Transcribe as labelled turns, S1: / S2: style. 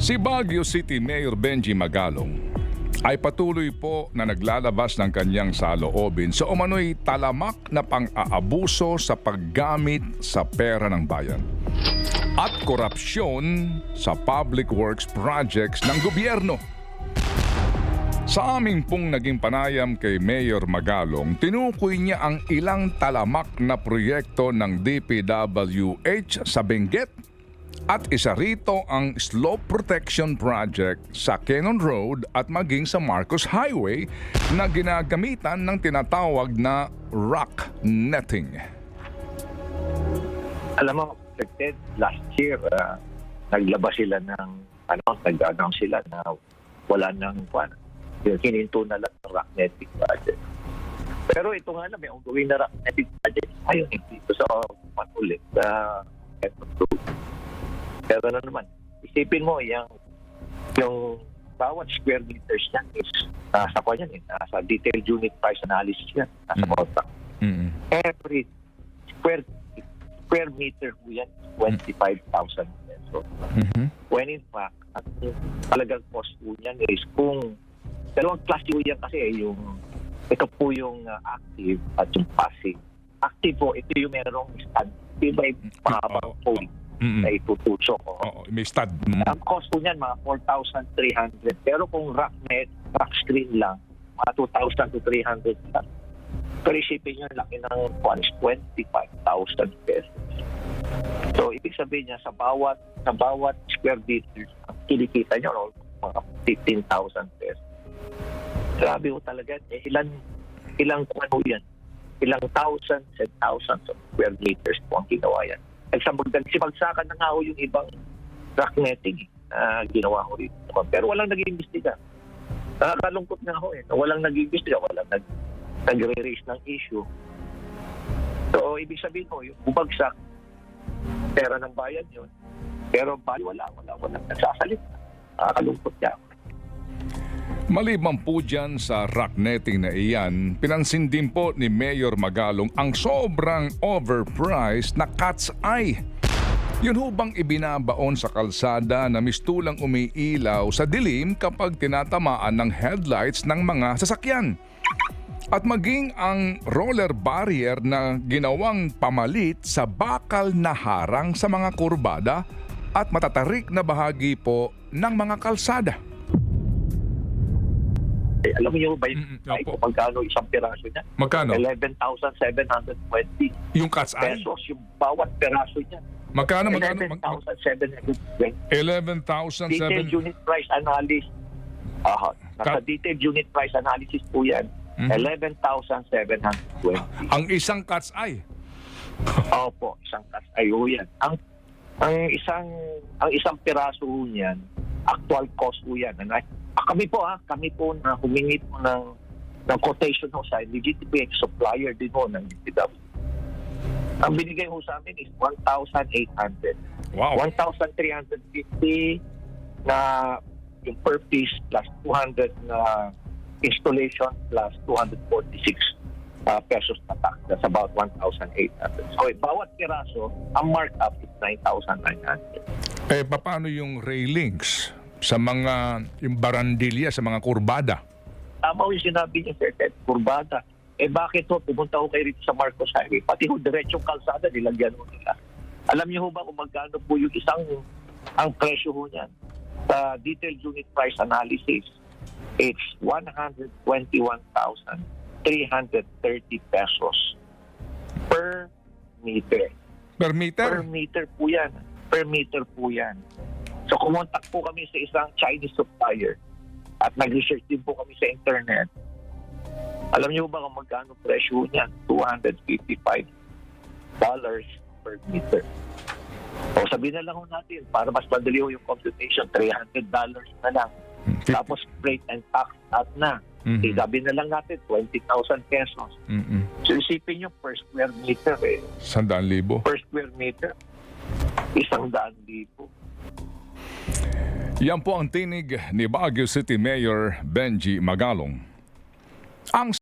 S1: Si Baguio City Mayor Benji Magalong ay patuloy po na naglalabas ng kanyang saloobin sa umano'y talamak na pang-aabuso sa paggamit sa pera ng bayan at korupsyon sa public works projects ng gobyerno. Sa aming pong naging panayam kay Mayor Magalong, tinukoy niya ang ilang talamak na proyekto ng DPWH sa Benguet at isa rito ang slope protection project sa Cannon Road at maging sa Marcos Highway na ginagamitan ng tinatawag na rock netting.
S2: Alam mo, expected last year, naglabas sila ng, nag-announce sila na wala nang, hininto na lang ng rock netting project. Pero ito nga na, may ongoing na rock netting project. Ayun, dito sa ulit, Cannon Road. Pero ano naman, isipin mo yung bawat square meters niyan is nasa nasa detailed unit price analysis yan, nasa contract. Every square meter po yan, 25,000 pesos. When in fact, at talagang cost po yan is kung dalawang klase po yan kasi ito po yung active at yung passive. Active po, ito yung merong stand. May mahabang pole na itutusok.
S1: May stud.
S2: Ang cost po niyan, mga 4,300. Pero kung rock screen lang, mga 2,000 to 300 lang. Pero isipin nyo, laki ng 25,000 pesos. So, ibig sabihin niya, sa bawat square meter, ang kinikita nyo, mga 15,000 pesos. Grabe ko talaga. Ilang yan? Ilang thousands and thousands of square meters po ang ginawa yan. Nagsibagsakan na nga ho yung ibang rock netting na ginawa ko rito. Pero walang nag-iimbestiga. Nakakalungkot nga ho na walang nag-iimbestiga, walang nag-re-raise ng issue. So, ibig sabihin mo, yung bumagsak, pera ng bayan yun. Pero walang nagsasalit. Nakakalungkot niya.
S1: Maliban po dyan sa rock netting na iyan, pinansin din po ni Mayor Magalong ang sobrang overpriced na cat's eye. Yun ho bang ibinabaon sa kalsada na mistulang umiilaw sa dilim kapag tinatamaan ng headlights ng mga sasakyan? At maging ang roller barrier na ginawang pamalit sa bakal na harang sa mga kurbada at matatarik na bahagi po ng mga kalsada.
S2: Alam niyo ba yung kung magkano isang piraso niya?
S1: Magkano?
S2: 11,720
S1: yung cat's eye?
S2: pesos yung bawat piraso niya.
S1: Magkano?
S2: 11,720.
S1: 11,700.
S2: Detailed unit price analysis. Nasa detailed unit price analysis po yan. 11,720.
S1: Ang isang cat's eye?
S2: Opo, isang cat's eye po yan. Ang isang piraso po niyan, actual cost po yan. Kami po na humingi po ng quotation ho sa legitimate supplier din ho ng DPW. Ang binigay ho sa amin is 1,800.
S1: Wow.
S2: 1,350 na yung per piece plus 200 na installation plus 246 pesos na tax. That's about 1,800. So, bawat piraso, ang markup is 9,900.
S1: Paano yung railings sa mga yung barandilya sa mga kurbada?
S2: Tama yung sinabi niya, Sir Ted, kurbada. Bakit ho? Pumunta ho kayo rito sa Marcos Highway. Pati ho, diretsong kalsada, nilagyan ho nila. Alam niyo ho ba kung magkano po yung ang presyo ho niyan? Sa detailed unit price analysis, it's 121,330 pesos per meter.
S1: Per meter?
S2: Per meter po yan. Per meter po yan. So, kumontak po kami sa isang Chinese supplier at nag-research din po kami sa internet. Alam niyo ba kung magkano presyo niyan? $255 per meter. O sabihin na lang ho natin, para mas madali ho yung computation, $300 na lang. Tapos freight and tax at na. Sabihin na lang natin, 20,000 pesos. So isipin nyo, per square meter
S1: 100,000.
S2: Per square meter, 100,000.
S1: Yan po ang tinig ni Baguio City Mayor Benji Magalong. Ang